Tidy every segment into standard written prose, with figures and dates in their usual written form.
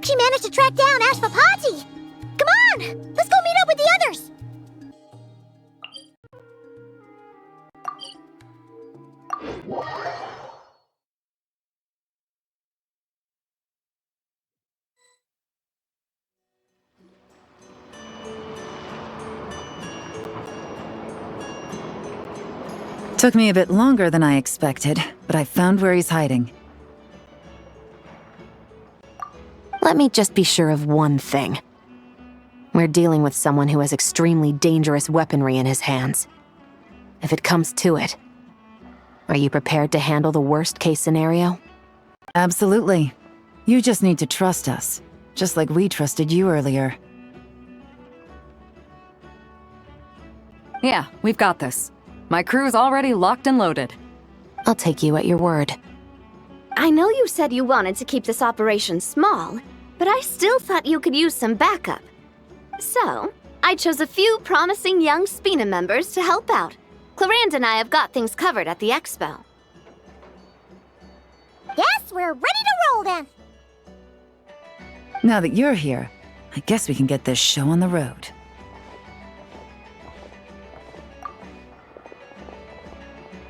She managed to track down Ashvapati! Come on! Let's go meet up with the others! Took me a bit longer than I expected, but I found where he's hiding. Let me just be sure of one thing. We're dealing with someone who has extremely dangerous weaponry in his hands. If it comes to it, are you prepared to handle the worst-case scenario? Absolutely. You just need to trust us, just like we trusted you earlier. Yeah, we've got this. My crew's already locked and loaded. I'll take you at your word. I know you said you wanted to keep this operation small, but I still thought you could use some backup. So, I chose a few promising young Spina members to help out. Clarand and I have got things covered at the expo. Yes, we're ready to roll then! Now that you're here, I guess we can get this show on the road.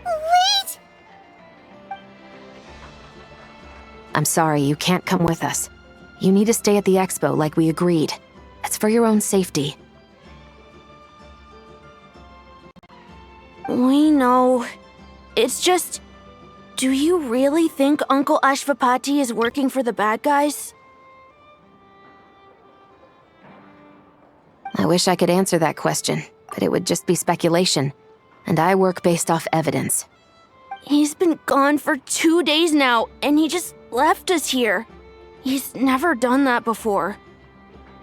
Wait! I'm sorry, you can't come with us. You need to stay at the expo like we agreed. It's for your own safety. We know. It's just... Do you really think Uncle Ashvapati is working for the bad guys? I wish I could answer that question, but it would just be speculation. And I work based off evidence. He's been gone for 2 days now, and he just left us here. He's never done that before.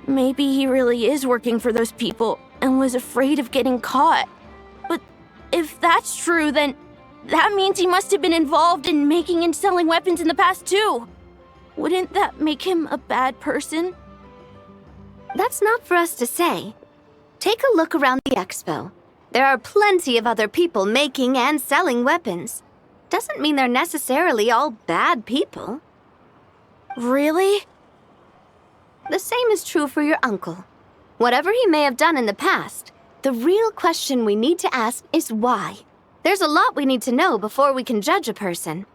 Maybe he really is working for those people and was afraid of getting caught. But if that's true, then that means he must have been involved in making and selling weapons in the past too. Wouldn't that make him a bad person? That's not for us to say. Take a look around the expo. There are plenty of other people making and selling weapons. Doesn't mean they're necessarily all bad people. Really? The same is true for your uncle. Whatever he may have done in the past, the real question we need to ask is why. There's a lot we need to know before we can judge a person.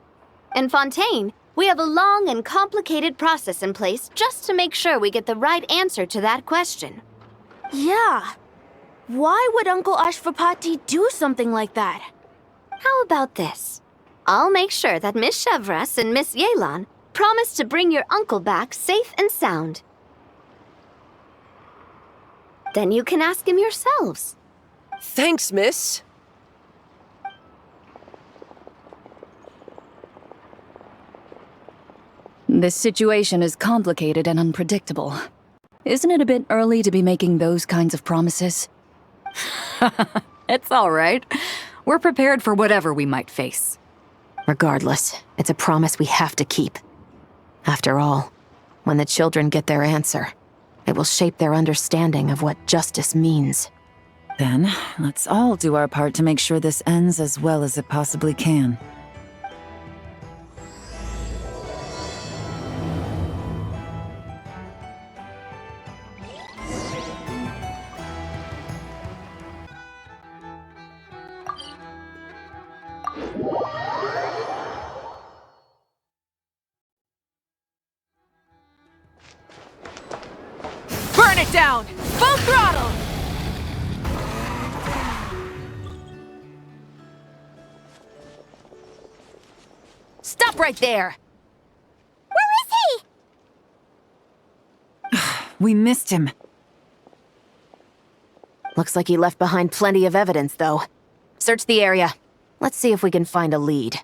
In Fontaine, we have a long and complicated process in place just to make sure we get the right answer to that question. Yeah. Why would Uncle Ashvapati do something like that? How about this? I'll make sure that Miss Chevras and Miss Yelan promise to bring your uncle back safe and sound. Then you can ask him yourselves. Thanks, miss. This situation is complicated and unpredictable. Isn't it a bit early to be making those kinds of promises? It's all right. We're prepared for whatever we might face. Regardless, it's a promise we have to keep. After all, when the children get their answer, it will shape their understanding of what justice means. Then, let's all do our part to make sure this ends as well as it possibly can. Burn it down! Full throttle! Stop right there! Where is he? We missed him. Looks like he left behind plenty of evidence, though. Search the area. Let's see if we can find a lead.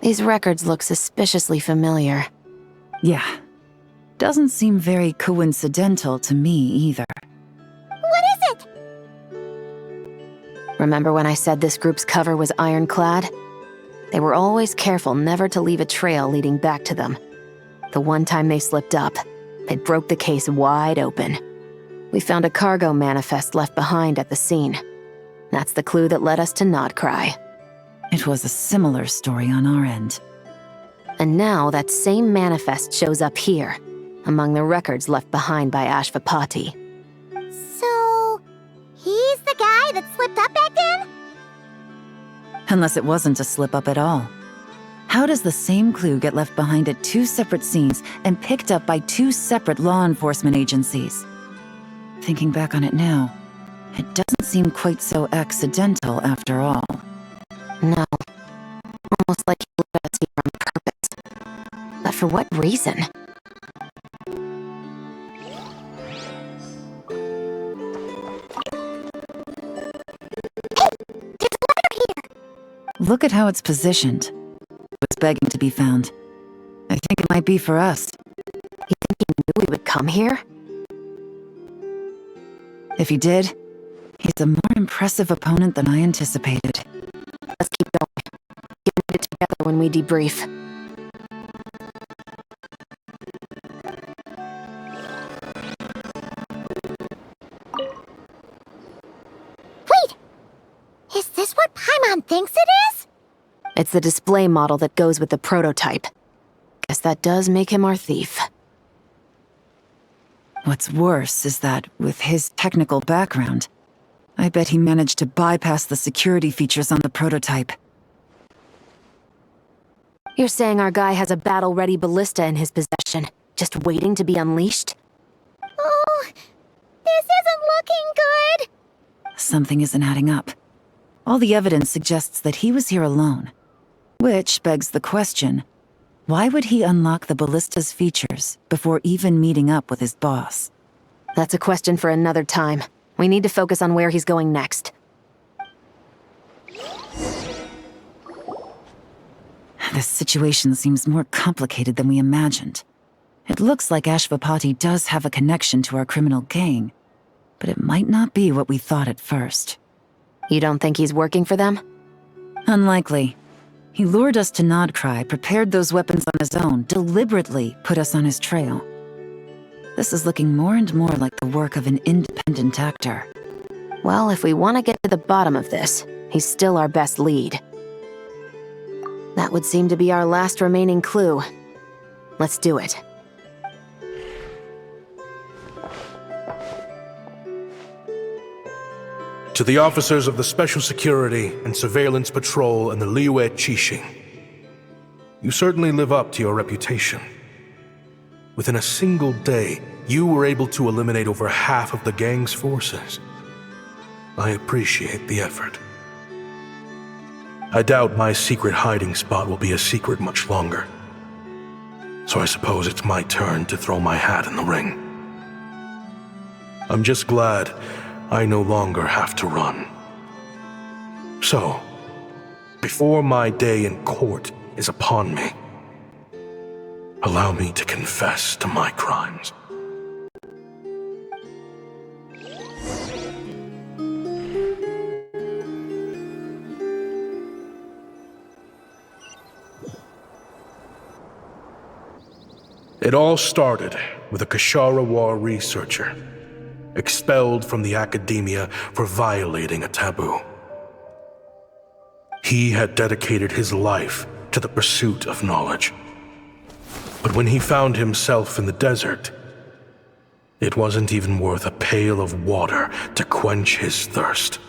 These records look suspiciously familiar. Yeah. Doesn't seem very coincidental to me either. What is it? Remember when I said this group's cover was ironclad? They were always careful never to leave a trail leading back to them. The one time they slipped up, it broke the case wide open. We found a cargo manifest left behind at the scene. That's the clue that led us to Nodcry. It was a similar story on our end. And now that same manifest shows up here, among the records left behind by Ashvapati. So, he's the guy that slipped up back then? Unless it wasn't a slip-up at all. How does the same clue get left behind at 2 separate scenes and picked up by 2 separate law enforcement agencies? Thinking back on it now, it doesn't seem quite so accidental after all. No. Almost like he led us here on purpose. But for what reason? Look at how it's positioned. It was begging to be found. I think it might be for us. You think he knew we would come here? If he did, he's a more impressive opponent than I anticipated. Let's keep going. Get it together when we debrief. Wait! Is this what Paimon thinks it is? It's the display model that goes with the prototype. Guess that does make him our thief. What's worse is that, with his technical background, I bet he managed to bypass the security features on the prototype. You're saying our guy has a battle-ready ballista in his possession, just waiting to be unleashed? Oh, this isn't looking good. Something isn't adding up. All the evidence suggests that he was here alone. Which begs the question, why would he unlock the ballista's features before even meeting up with his boss? That's a question for another time. We need to focus on where he's going next. This situation seems more complicated than we imagined. It looks like Ashvapati does have a connection to our criminal gang, but it might not be what we thought at first. You don't think he's working for them? Unlikely. He lured us to Nodcry, prepared those weapons on his own, deliberately put us on his trail. This is looking more and more like the work of an independent actor. Well, if we want to get to the bottom of this, he's still our best lead. That would seem to be our last remaining clue. Let's do it. To the officers of the Special Security and Surveillance Patrol and the Liyue Qixing, you certainly live up to your reputation. Within a single day, you were able to eliminate over half of the gang's forces. I appreciate the effort. I doubt my secret hiding spot will be a secret much longer. So I suppose it's my turn to throw my hat in the ring. I'm just glad I no longer have to run. So, before my day in court is upon me, allow me to confess to my crimes. It all started with a Kashara War researcher, expelled from the academia for violating a taboo. He had dedicated his life to the pursuit of knowledge. But when he found himself in the desert, it wasn't even worth a pail of water to quench his thirst.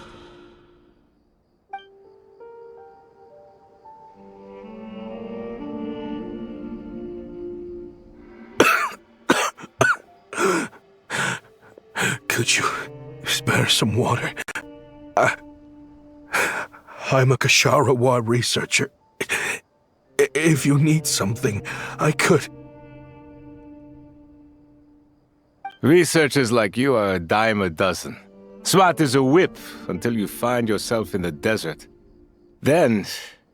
Could you spare some water? I'm a Kashara War researcher. If you need something, I could. Researchers like you are a dime a dozen. Smart as a whip until you find yourself in the desert. Then,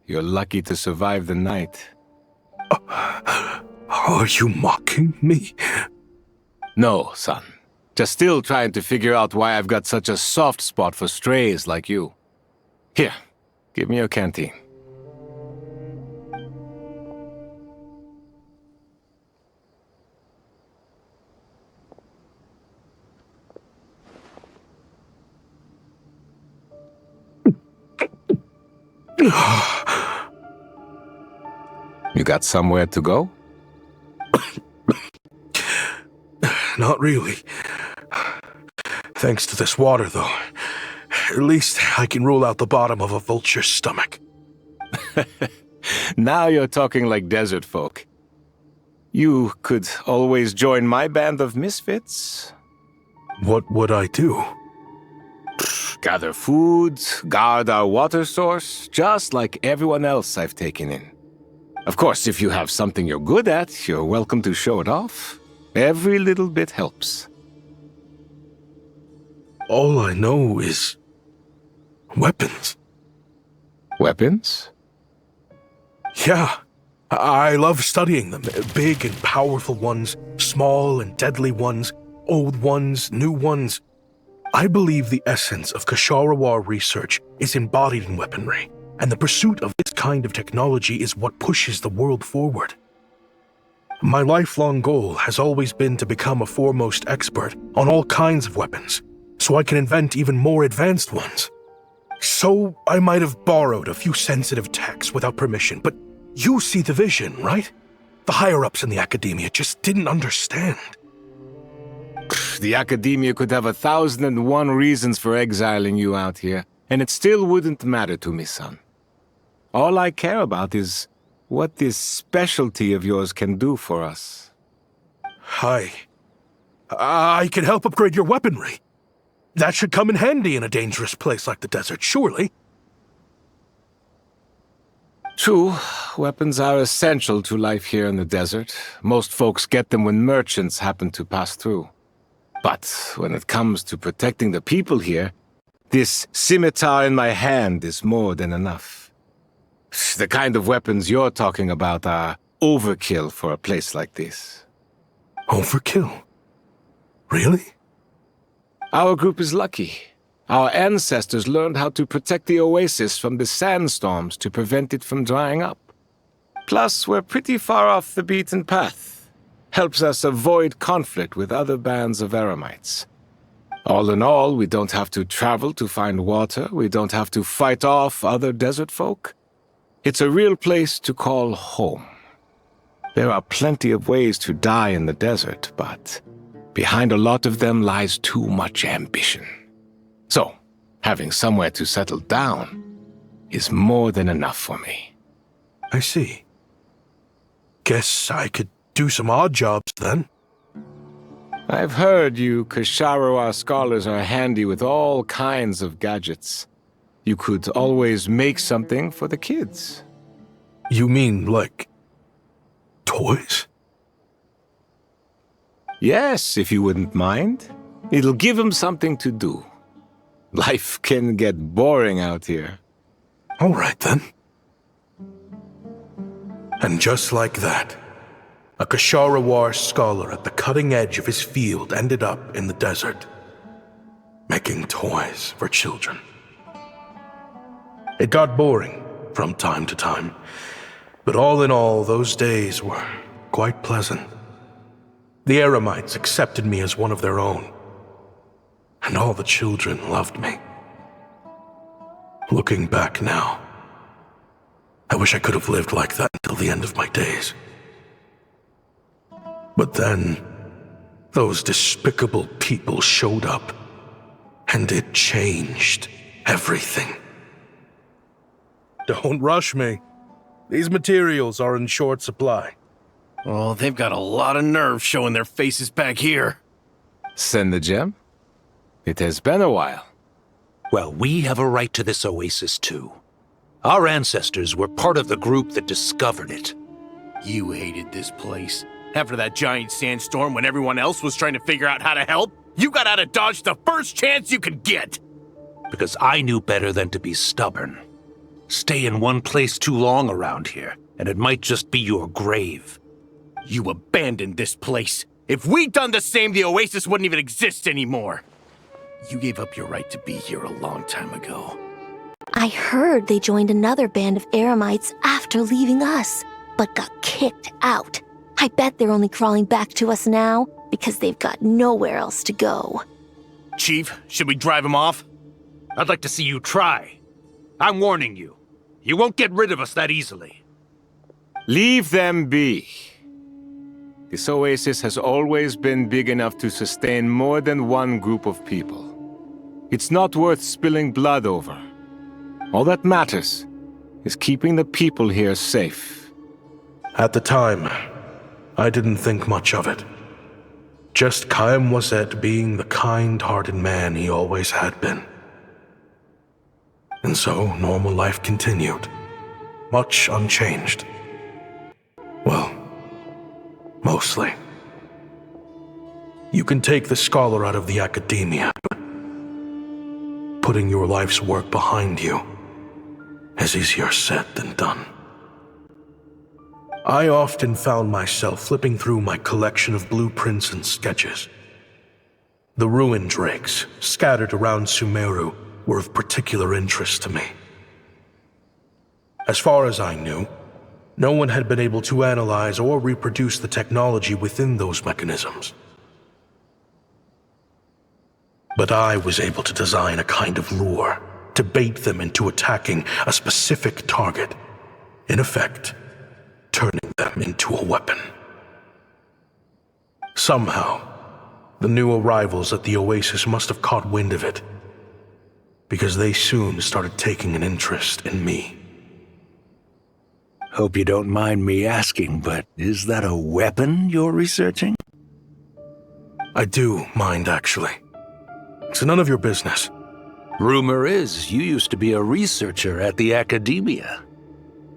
you're lucky to survive the night. Are you mocking me? No, son. Just still trying to figure out why I've got such a soft spot for strays like you. Here, give me your canteen. You got somewhere to go? Not really. Thanks to this water, though. At least I can rule out the bottom of a vulture's stomach. Now you're talking like desert folk. You could always join my band of misfits. What would I do? Gather food, guard our water source, just like everyone else I've taken in. Of course, if you have something you're good at, you're welcome to show it off. Every little bit helps. All I know is weapons. Weapons? Yeah, I love studying them. Big and powerful ones, small and deadly ones, old ones, new ones. I believe the essence of Kshatriya research is embodied in weaponry, and the pursuit of this kind of technology is what pushes the world forward. My lifelong goal has always been to become a foremost expert on all kinds of weapons, so I can invent even more advanced ones. So I might have borrowed a few sensitive techs without permission, but you see the vision, right? The higher-ups in the academia just didn't understand. The academia could have 1,001 reasons for exiling you out here, and it still wouldn't matter to me, son. All I care about is what this specialty of yours can do for us. I can help upgrade your weaponry. That should come in handy in a dangerous place like the desert, surely. True, weapons are essential to life here in the desert. Most folks get them when merchants happen to pass through. But when it comes to protecting the people here, this scimitar in my hand is more than enough. The kind of weapons you're talking about are overkill for a place like this. Overkill? Really? Our group is lucky. Our ancestors learned how to protect the oasis from the sandstorms to prevent it from drying up. Plus, we're pretty far off the beaten path. Helps us avoid conflict with other bands of Eremites. All in all, we don't have to travel to find water, we don't have to fight off other desert folk. It's a real place to call home. There are plenty of ways to die in the desert, but behind a lot of them lies too much ambition. So, having somewhere to settle down is more than enough for me. I see. Guess I could do some odd jobs then. I've heard you Kshatriya scholars are handy with all kinds of gadgets. You could always make something for the kids. You mean, like, toys? Yes, if you wouldn't mind. It'll give them something to do. Life can get boring out here. All right, then. And just like that, a Kshatriya scholar at the cutting edge of his field ended up in the desert, making toys for children. It got boring from time to time, but all in all, those days were quite pleasant. The Eremites accepted me as one of their own, and all the children loved me. Looking back now, I wish I could have lived like that until the end of my days. But then, those despicable people showed up, and it changed everything. Don't rush me. These materials are in short supply. Oh, they've got a lot of nerve showing their faces back here. Send the gem? It has been a while. Well, we have a right to this oasis too. Our ancestors were part of the group that discovered it. You hated this place. After that giant sandstorm when everyone else was trying to figure out how to help, you got out of Dodge the first chance you could get! Because I knew better than to be stubborn. Stay in one place too long around here, and it might just be your grave. You abandoned this place. If we'd done the same, the oasis wouldn't even exist anymore. You gave up your right to be here a long time ago. I heard they joined another band of Eremites after leaving us, but got kicked out. I bet they're only crawling back to us now because they've got nowhere else to go. Chief, should we drive him off? I'd like to see you try. I'm warning you. You won't get rid of us that easily. Leave them be. This oasis has always been big enough to sustain more than one group of people. It's not worth spilling blood over. All that matters is keeping the people here safe. At the time, I didn't think much of it. Just Chaim Wazet being the kind-hearted man he always had been. And so, normal life continued, much unchanged. Well, mostly. You can take the scholar out of the academia, but putting your life's work behind you is easier said than done. I often found myself flipping through my collection of blueprints and sketches. The ruin drakes scattered around Sumeru were of particular interest to me. As far as I knew, no one had been able to analyze or reproduce the technology within those mechanisms. But I was able to design a kind of lure to bait them into attacking a specific target, in effect, turning them into a weapon. Somehow, the new arrivals at the oasis must have caught wind of it, because they soon started taking an interest in me. Hope you don't mind me asking, but is that a weapon you're researching? I do mind, actually. It's none of your business. Rumor is you used to be a researcher at the academia.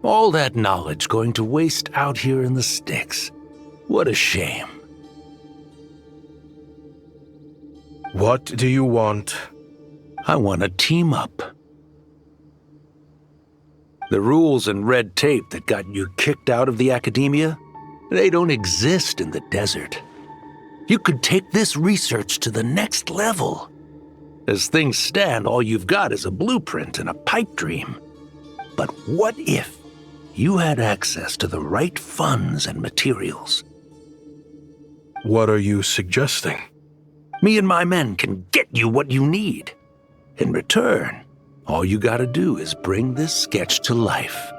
All that knowledge going to waste out here in the sticks. What a shame. What do you want? I want to team up. The rules and red tape that got you kicked out of the academia, they don't exist in the desert. You could take this research to the next level. As things stand, all you've got is a blueprint and a pipe dream. But what if you had access to the right funds and materials? What are you suggesting? Me and my men can get you what you need. In return, all you gotta do is bring this sketch to life.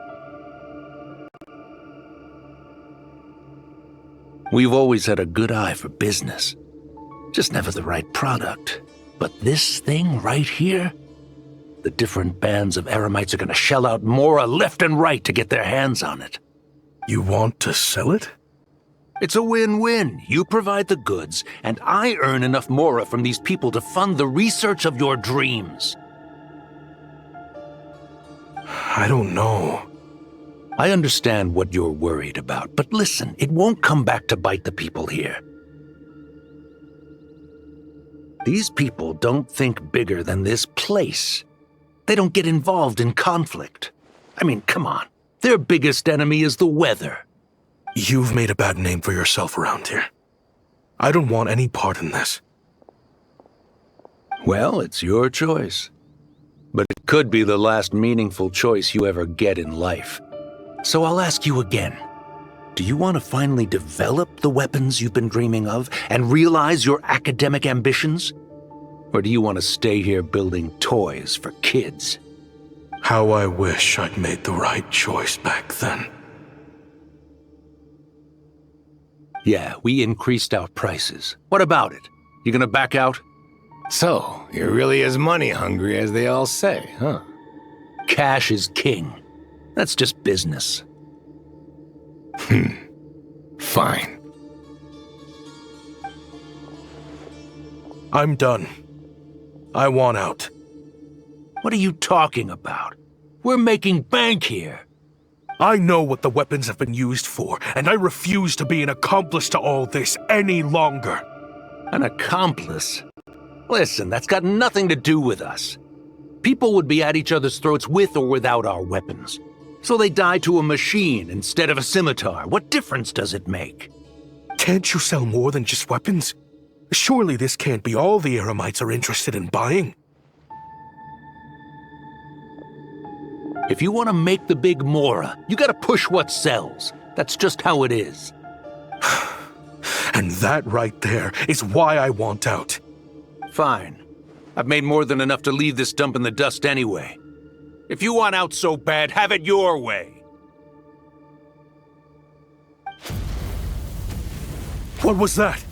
We've always had a good eye for business. Just never the right product. But this thing right here, the different bands of Eremites are gonna shell out Mora left and right to get their hands on it. You want to sell it? It's a win-win. You provide the goods, and I earn enough Mora from these people to fund the research of your dreams. I don't know. I understand what you're worried about, but listen, it won't come back to bite the people here. These people don't think bigger than this place. They don't get involved in conflict. I mean, come on. Their biggest enemy is the weather. You've made a bad name for yourself around here. I don't want any part in this. Well, it's your choice. But it could be the last meaningful choice you ever get in life. So I'll ask you again. Do you want to finally develop the weapons you've been dreaming of and realize your academic ambitions? Or do you want to stay here building toys for kids? How I wish I'd made the right choice back then. Yeah, we increased our prices. What about it? You gonna back out? So, you're really as money hungry as they all say, huh? Cash is king. That's just business. Fine. I'm done. I want out. What are you talking about? We're making bank here. I know what the weapons have been used for, and I refuse to be an accomplice to all this any longer. An accomplice? Listen, that's got nothing to do with us. People would be at each other's throats with or without our weapons. So they die to a machine instead of a scimitar. What difference does it make? Can't you sell more than just weapons? Surely this can't be all the Eremites are interested in buying. If you want to make the big Mora, you gotta push what sells. That's just how it is. And that right there is why I want out. Fine. I've made more than enough to leave this dump in the dust anyway. If you want out so bad, have it your way. What was that?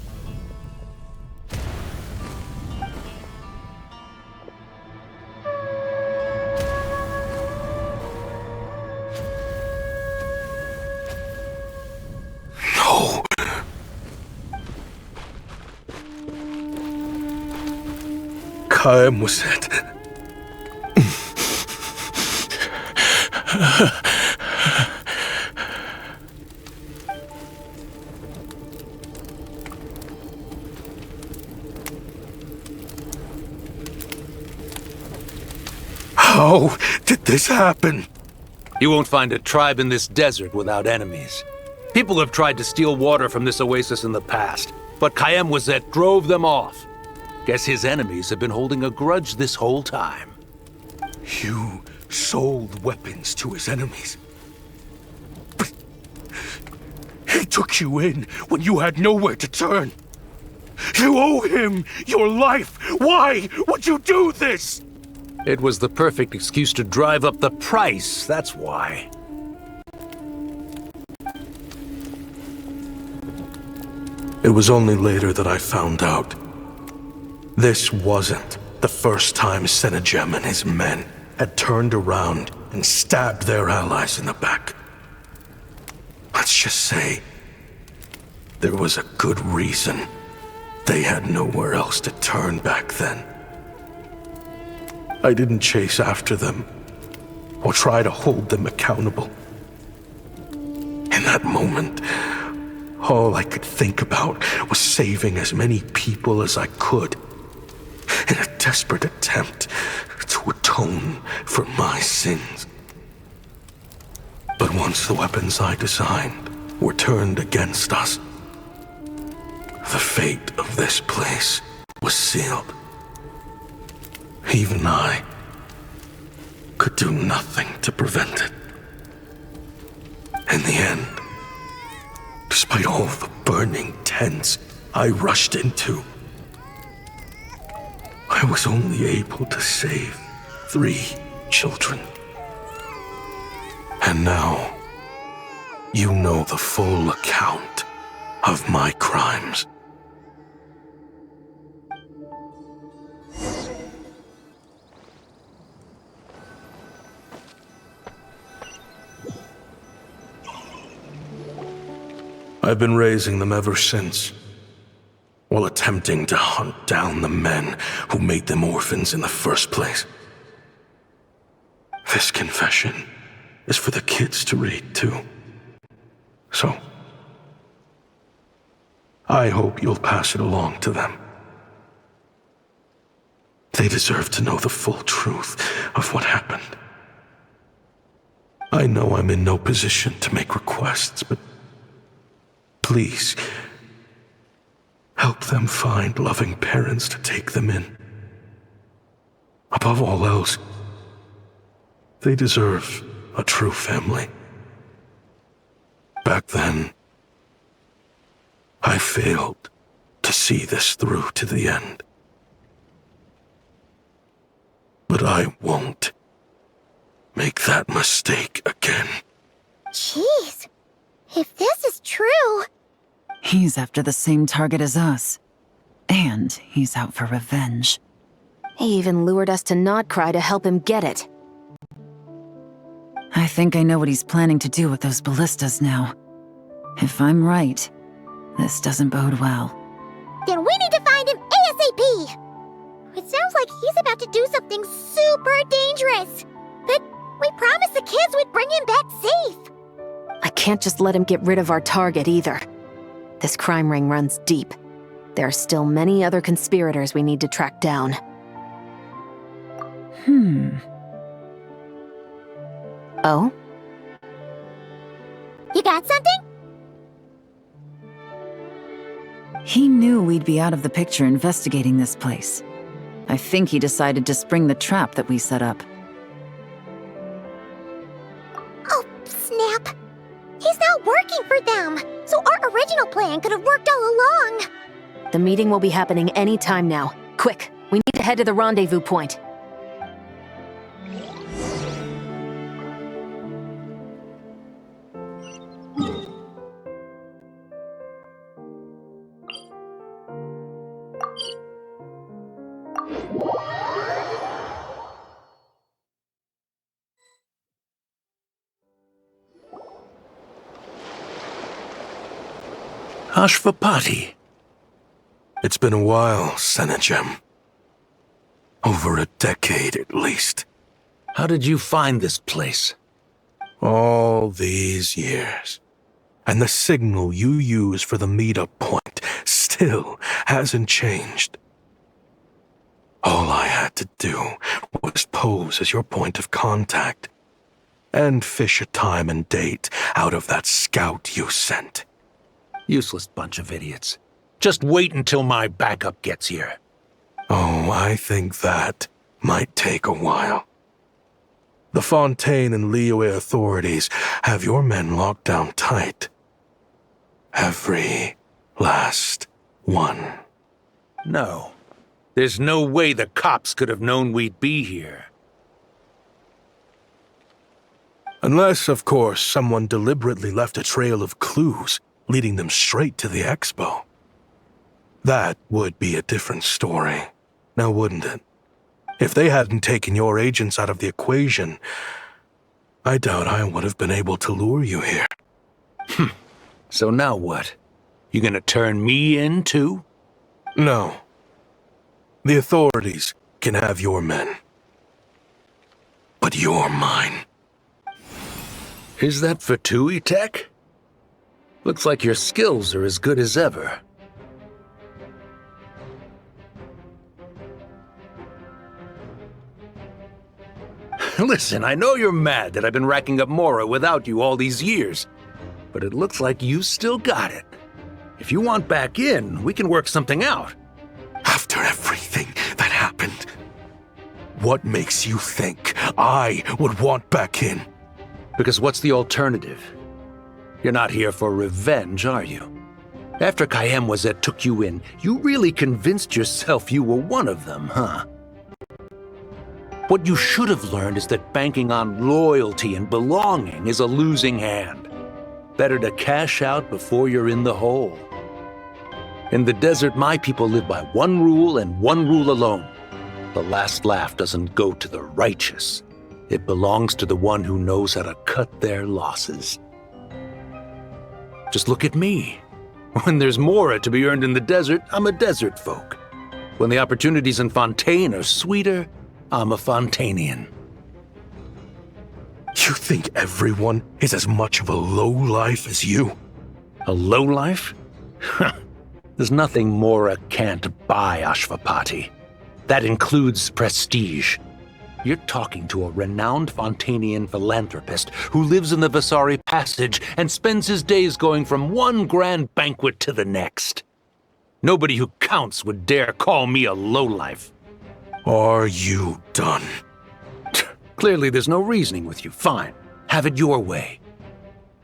No. Kaem was it. How did this happen? You won't find a tribe in this desert without enemies. People have tried to steal water from this oasis in the past, but Kaem Wazet drove them off. Guess his enemies have been holding a grudge this whole time. You sold weapons to his enemies. But he took you in when you had nowhere to turn. You owe him your life. Why would you do this? It was the perfect excuse to drive up the price, that's why. It was only later that I found out. This wasn't the first time Senegem and his men had turned around and stabbed their allies in the back. Let's just say there was a good reason they had nowhere else to turn back then. I didn't chase after them or try to hold them accountable. In that moment, all I could think about was saving as many people as I could in a desperate attempt to atone for my sins. But once the weapons I designed were turned against us, the fate of this place was sealed. Even I could do nothing to prevent it. In the end, despite all the burning tents I rushed into, I was only able to save 3 children. And now, you know the full account of my crimes. I've been raising them ever since, while attempting to hunt down the men who made them orphans in the first place. This confession is for the kids to read, too. So, I hope you'll pass it along to them. They deserve to know the full truth of what happened. I know I'm in no position to make requests, but please, help them find loving parents to take them in. Above all else, they deserve a true family. Back then, I failed to see this through to the end. But I won't make that mistake again. Jeez, if this is true... He's after the same target as us. And he's out for revenge. He even lured us to Notcry to help him get it. I think I know what he's planning to do with those ballistas now. If I'm right, this doesn't bode well. Then we need to find him ASAP! It sounds like he's about to do something super dangerous. But we promised the kids we'd bring him back safe. I can't just let him get rid of our target either. This crime ring runs deep. There are still many other conspirators we need to track down. Oh? You got something? He knew we'd be out of the picture investigating this place. I think he decided to spring the trap that we set up. Oh, snap. He's not working for them, so our original plan could have worked all along. The meeting will be happening any time now. Quick, we need to head to the rendezvous point. Ashvapati. It's been a while, Senegem. Over a decade, at least. How did you find this place? All these years. And the signal you use for the meetup point still hasn't changed. All I had to do was pose as your point of contact and fish a time and date out of that scout you sent. Useless bunch of idiots. Just wait until my backup gets here. Oh, I think that might take a while. The Fontaine and Liyue authorities have your men locked down tight. Every last one. No. There's no way the cops could have known we'd be here. Unless, of course, someone deliberately left a trail of clues leading them straight to the expo. That would be a different story, now wouldn't it? If they hadn't taken your agents out of the equation, I doubt I would have been able to lure you here. So now what? You gonna turn me in, too? No. The authorities can have your men. But you're mine. Is that Fatui tech? Looks like your skills are as good as ever. Listen, I know you're mad that I've been racking up Mora without you all these years, but it looks like you still got it. If you want back in, we can work something out. After everything that happened, what makes you think I would want back in? Because what's the alternative? You're not here for revenge, are you? After Kayemwazet took you in, you really convinced yourself you were one of them, huh? What you should have learned is that banking on loyalty and belonging is a losing hand. Better to cash out before you're in the hole. In the desert, my people live by one rule and one rule alone. The last laugh doesn't go to the righteous. It belongs to the one who knows how to cut their losses. Just look at me. When there's Mora to be earned in the desert, I'm a desert folk. When the opportunities in Fontaine are sweeter, I'm a Fontainian. You think everyone is as much of a lowlife as you? A lowlife? There's nothing Mora can't buy, Ashvapati. That includes prestige. You're talking to a renowned Fontainian philanthropist who lives in the Vasari Passage and spends his days going from one grand banquet to the next. Nobody who counts would dare call me a lowlife. Are you done? Clearly there's no reasoning with you. Fine, have it your way.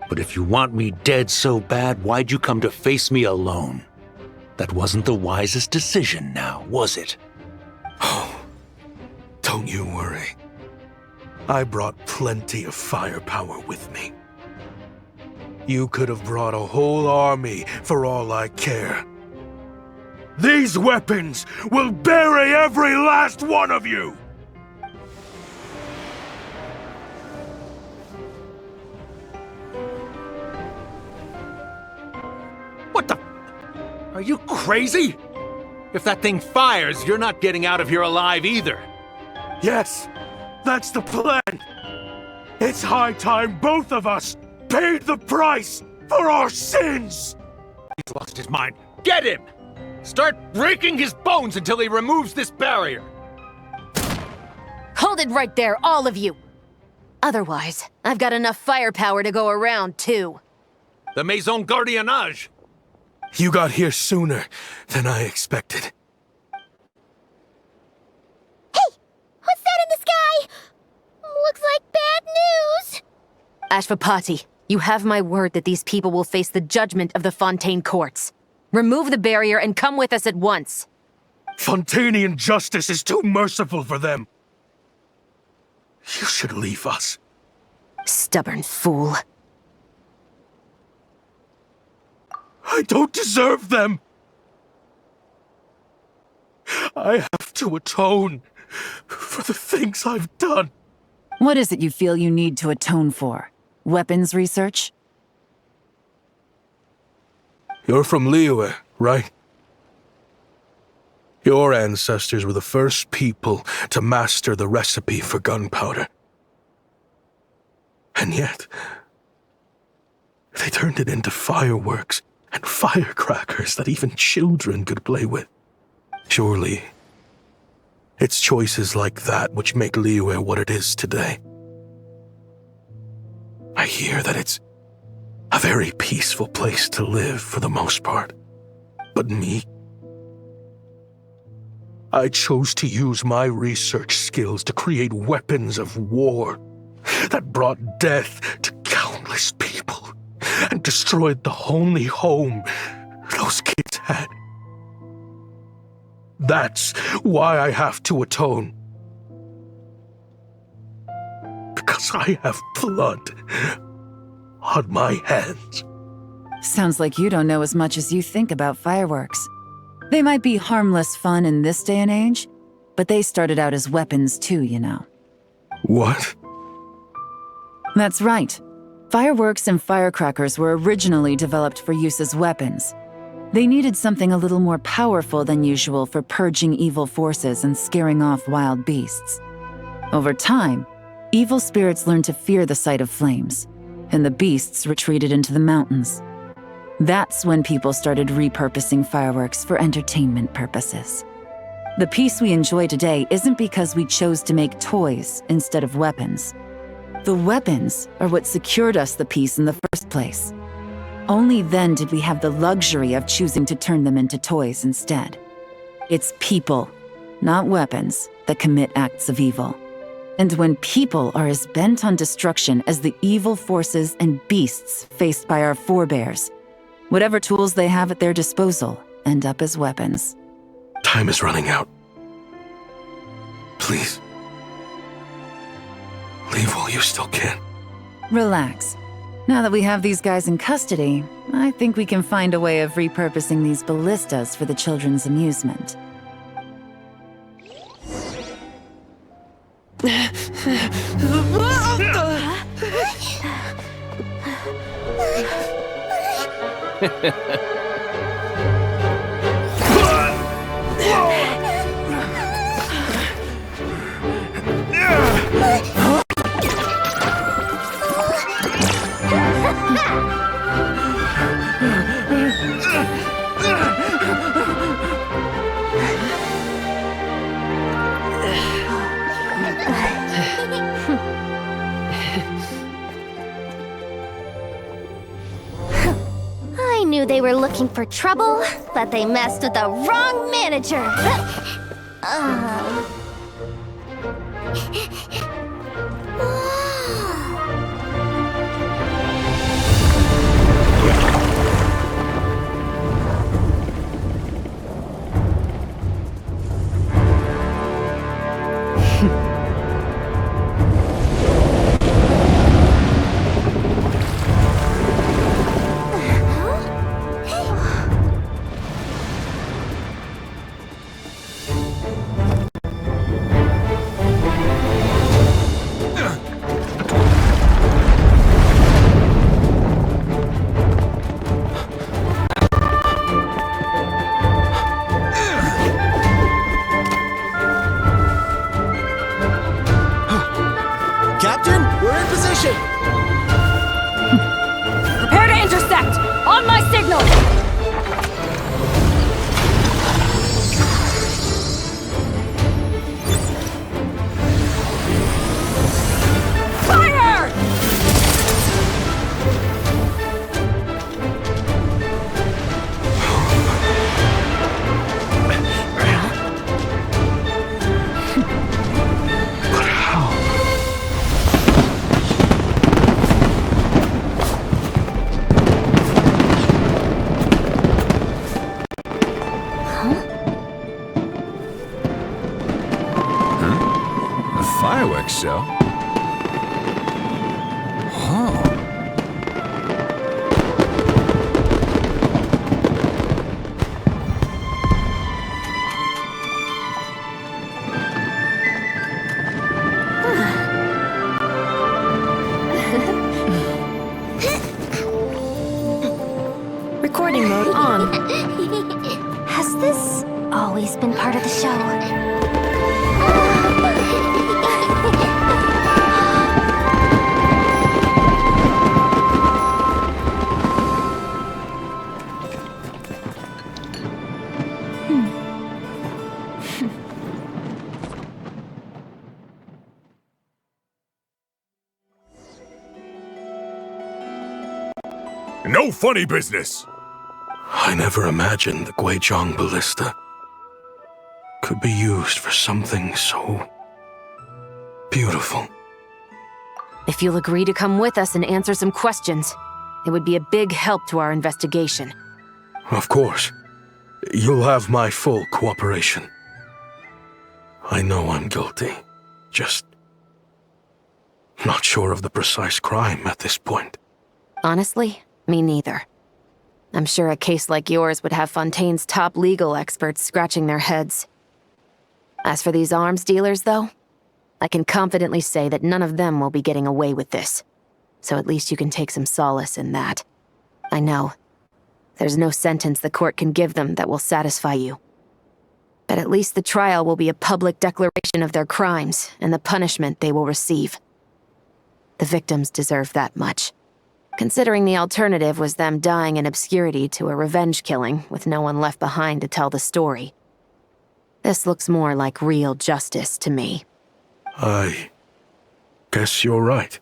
But if you want me dead so bad, why'd you come to face me alone? That wasn't the wisest decision now, was it? Oh, don't you worry. I brought plenty of firepower with me. You could have brought a whole army for all I care. These weapons will bury every last one of you! What the? Are you crazy? If that thing fires, you're not getting out of here alive either. Yes, that's the plan. It's high time both of us paid the price for our sins! He's lost his mind. Get him! Start breaking his bones until he removes this barrier! Hold it right there, all of you! Otherwise, I've got enough firepower to go around, too. The Maison Gardiennage! You got here sooner than I expected. Hey! What's that in the sky? Looks like bad news! Ashvapati, you have my word that these people will face the judgment of the Fontaine courts. Remove the barrier and come with us at once. Fontainian justice is too merciful for them. You should leave us. Stubborn fool. I don't deserve them. I have to atone for the things I've done. What is it you feel you need to atone for? Weapons research? You're from Liyue, right? Your ancestors were the first people to master the recipe for gunpowder. And yet, they turned it into fireworks and firecrackers that even children could play with. Surely, it's choices like that which make Liyue what it is today. I hear that it's a very peaceful place to live for the most part. But me? I chose to use my research skills to create weapons of war that brought death to countless people and destroyed the only home those kids had. That's why I have to atone. Because I have blood on my hands. Sounds like you don't know as much as you think about fireworks. They might be harmless fun in this day and age, but they started out as weapons too, you know. What? That's right. Fireworks and firecrackers were originally developed for use as weapons. They needed something a little more powerful than usual for purging evil forces and scaring off wild beasts. Over time, evil spirits learned to fear the sight of flames, and the beasts retreated into the mountains. That's when people started repurposing fireworks for entertainment purposes. The peace we enjoy today isn't because we chose to make toys instead of weapons. The weapons are what secured us the peace in the first place. Only then did we have the luxury of choosing to turn them into toys instead. It's people, not weapons, that commit acts of evil. And when people are as bent on destruction as the evil forces and beasts faced by our forebears, whatever tools they have at their disposal end up as weapons. Time is running out. Please. Leave while you still can. Relax. Now that we have these guys in custody, I think we can find a way of repurposing these ballistas for the children's amusement. I knew they were looking for trouble, but they messed with the wrong manager. Captain, we're in position! Prepare to intercept! On my signal! Fire! Fireworks show? Oh. Recording mode on. No funny business! I never imagined the Guizhong ballista could be used for something so beautiful. If you'll agree to come with us and answer some questions, it would be a big help to our investigation. Of course. You'll have my full cooperation. I know I'm guilty. Just not sure of the precise crime at this point. Honestly, me neither. I'm sure a case like yours would have Fontaine's top legal experts scratching their heads. As for these arms dealers, though, I can confidently say that none of them will be getting away with this. So at least you can take some solace in that. I know. There's no sentence the court can give them that will satisfy you. But at least the trial will be a public declaration of their crimes and the punishment they will receive. The victims deserve that much, considering the alternative was them dying in obscurity to a revenge killing with no one left behind to tell the story. This looks more like real justice to me. I guess you're right.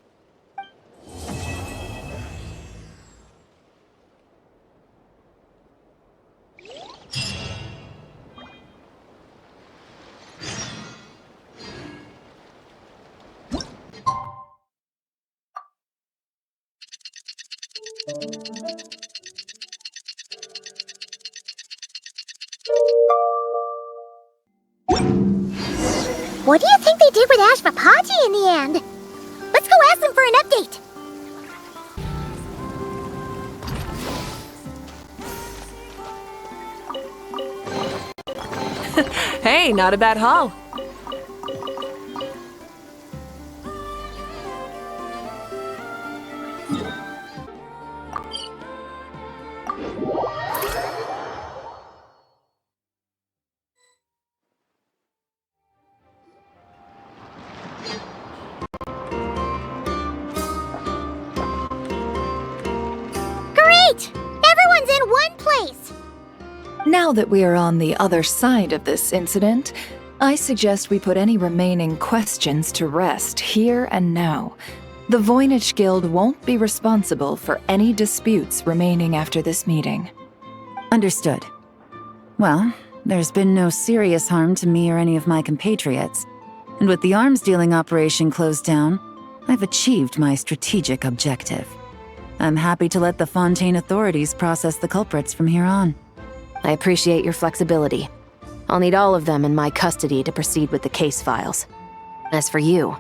What do you think they did with Ashvapati in the end? Let's go ask them for an update. Hey, not a bad haul. Great! Everyone's in one place! Now that we are on the other side of this incident, I suggest we put any remaining questions to rest here and now. The Voynich Guild won't be responsible for any disputes remaining after this meeting. Understood. Well, there's been no serious harm to me or any of my compatriots. And with the arms dealing operation closed down, I've achieved my strategic objective. I'm happy to let the Fontaine authorities process the culprits from here on. I appreciate your flexibility. I'll need all of them in my custody to proceed with the case files. As for you...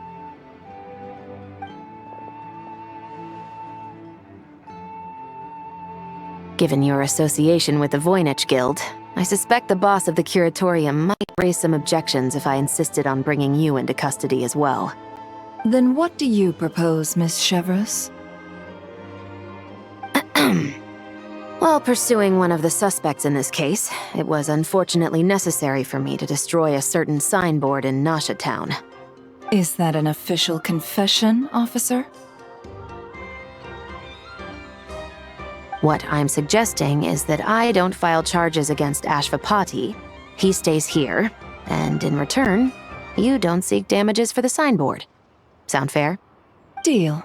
Given your association with the Voynich Guild, I suspect the boss of the Curatorium might raise some objections if I insisted on bringing you into custody as well. Then what do you propose, Miss Chevreuse? While pursuing one of the suspects in this case, it was unfortunately necessary for me to destroy a certain signboard in Nasha Town. Is that an official confession, officer? What I'm suggesting is that I don't file charges against Ashvapati, he stays here, and in return, you don't seek damages for the signboard. Sound fair? Deal.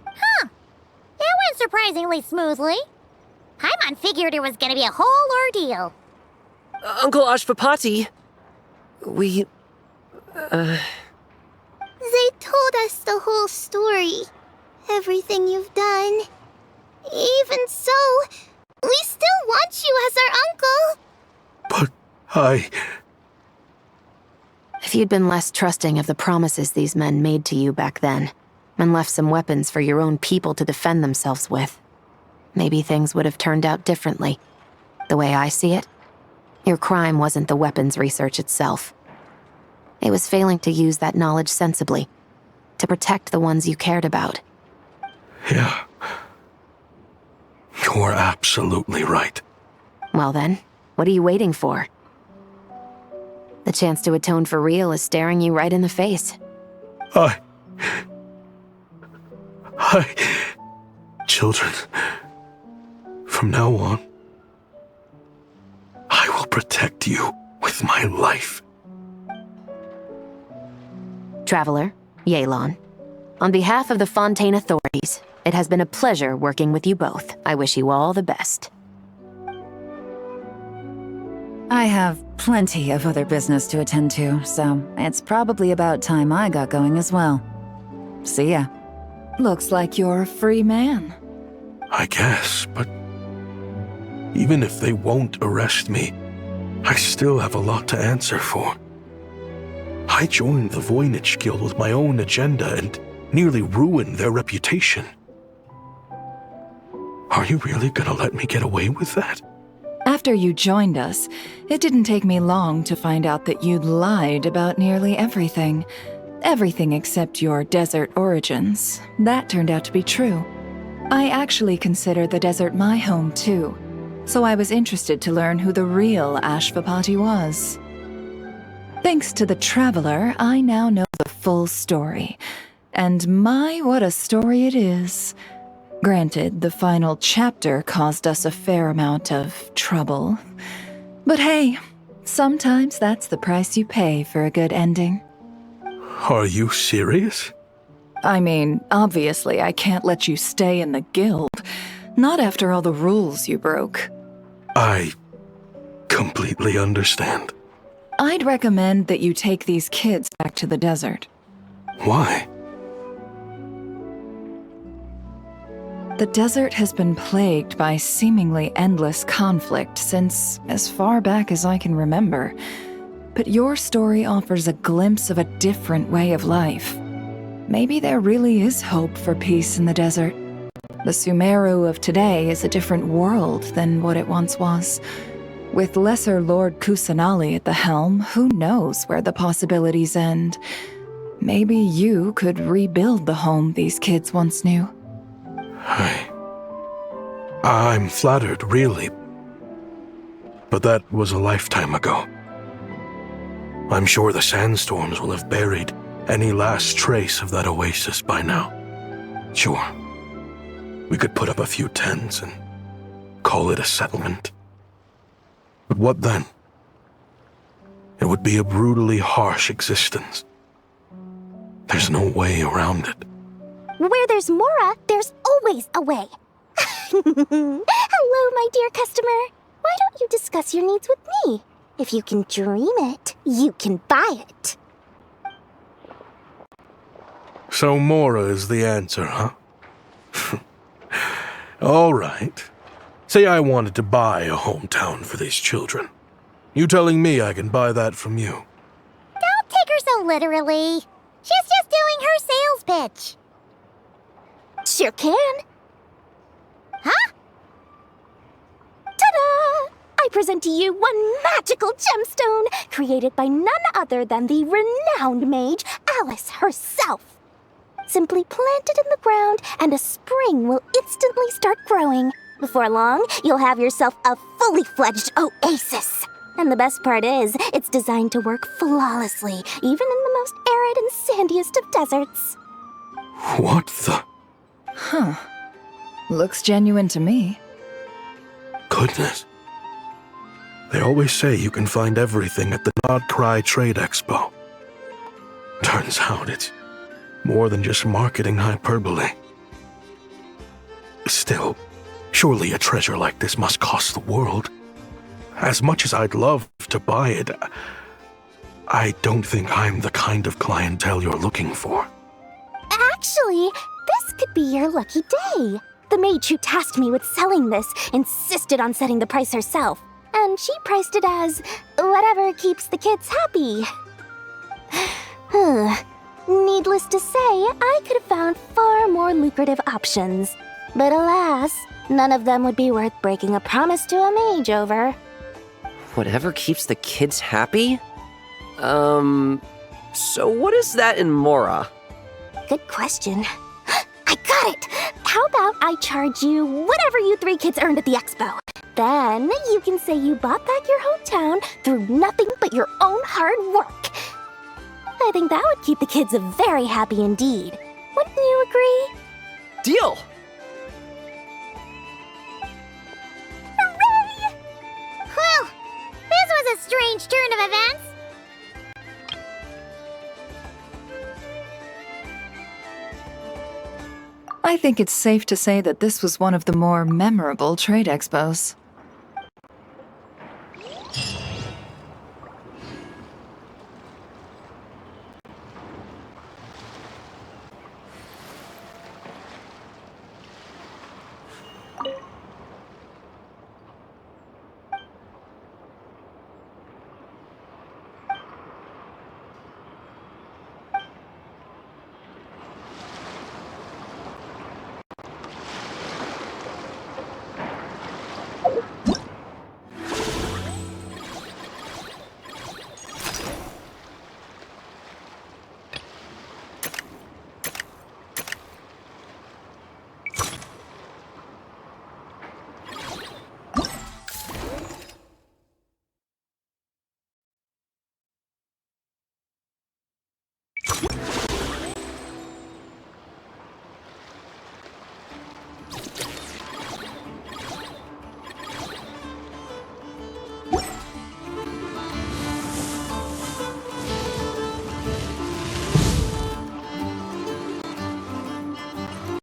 Huh. That went surprisingly smoothly. Paimon figured it was gonna be a whole ordeal. Uncle Ashvapati, we... They told us the whole story. Everything you've done. Even so, we still want you as our uncle. But If you'd been less trusting of the promises these men made to you back then, and left some weapons for your own people to defend themselves with, maybe things would have turned out differently. The way I see it, your crime wasn't the weapons research itself. It was failing to use that knowledge sensibly, to protect the ones you cared about. Yeah. You're absolutely right. Well then, what are you waiting for? The chance to atone for real is staring you right in the face. Children, from now on, I will protect you with my life. Traveler, Yelan, on behalf of the Fontaine authorities, It has been a pleasure working with you both. I wish you all the best. I have plenty of other business to attend to, so it's probably about time I got going as well. See ya. Looks like you're a free man. I guess, but even if they won't arrest me, I still have a lot to answer for. I joined the Voynich Guild with my own agenda and nearly ruined their reputation. Are you really gonna let me get away with that? After you joined us, it didn't take me long to find out that you'd lied about nearly everything. Everything except your desert origins. That turned out to be true. I actually consider the desert my home too, so I was interested to learn who the real Ashvapati was. Thanks to the Traveler, I now know the full story. And my, what a story it is. Granted, the final chapter caused us a fair amount of trouble. But hey, sometimes that's the price you pay for a good ending. Are you serious? I mean, obviously I can't let you stay in the guild. Not after all the rules you broke. I completely understand. I'd recommend that you take these kids back to the desert. Why? The desert has been plagued by seemingly endless conflict since as far back as I can remember. But your story offers a glimpse of a different way of life. Maybe there really is hope for peace in the desert. The Sumeru of today is a different world than what it once was. With Lesser Lord Kusanali at the helm, who knows where the possibilities end? Maybe you could rebuild the home these kids once knew. I'm flattered, really. But that was a lifetime ago. I'm sure the sandstorms will have buried any last trace of that oasis by now. Sure, we could put up a few tents and call it a settlement. But what then? It would be a brutally harsh existence. There's no way around it. Where there's Mora, there's always a way. Hello, my dear customer. Why don't you discuss your needs with me? If you can dream it, you can buy it. So Mora is the answer, huh? All right. Say I wanted to buy a hometown for these children. You telling me I can buy that from you? Don't take her so literally. She's just doing her sales pitch. Sure can. Huh? Ta-da! I present to you one magical gemstone created by none other than the renowned mage Alice herself. Simply plant it in the ground and a spring will instantly start growing. Before long, you'll have yourself a fully fledged oasis. And the best part is, it's designed to work flawlessly, even in the most arid and sandiest of deserts. What the? Huh. Looks genuine to me. Goodness. They always say you can find everything at the Nodcry Trade Expo. Turns out it's more than just marketing hyperbole. Still, surely a treasure like this must cost the world. As much as I'd love to buy it, I don't think I'm the kind of clientele you're looking for. Actually, this could be your lucky day. The mage who tasked me with selling this insisted on setting the price herself, and she priced it as whatever keeps the kids happy. Needless to say, I could have found far more lucrative options. But alas, none of them would be worth breaking a promise to a mage over. Whatever keeps the kids happy? So what is that in Mora? Good question. I got it! How about I charge you whatever you three kids earned at the expo? Then you can say you bought back your hometown through nothing but your own hard work. I think that would keep the kids very happy indeed. Wouldn't you agree? Deal! Hooray! Well, this was a strange turn of events. I think it's safe to say that this was one of the more memorable trade expos.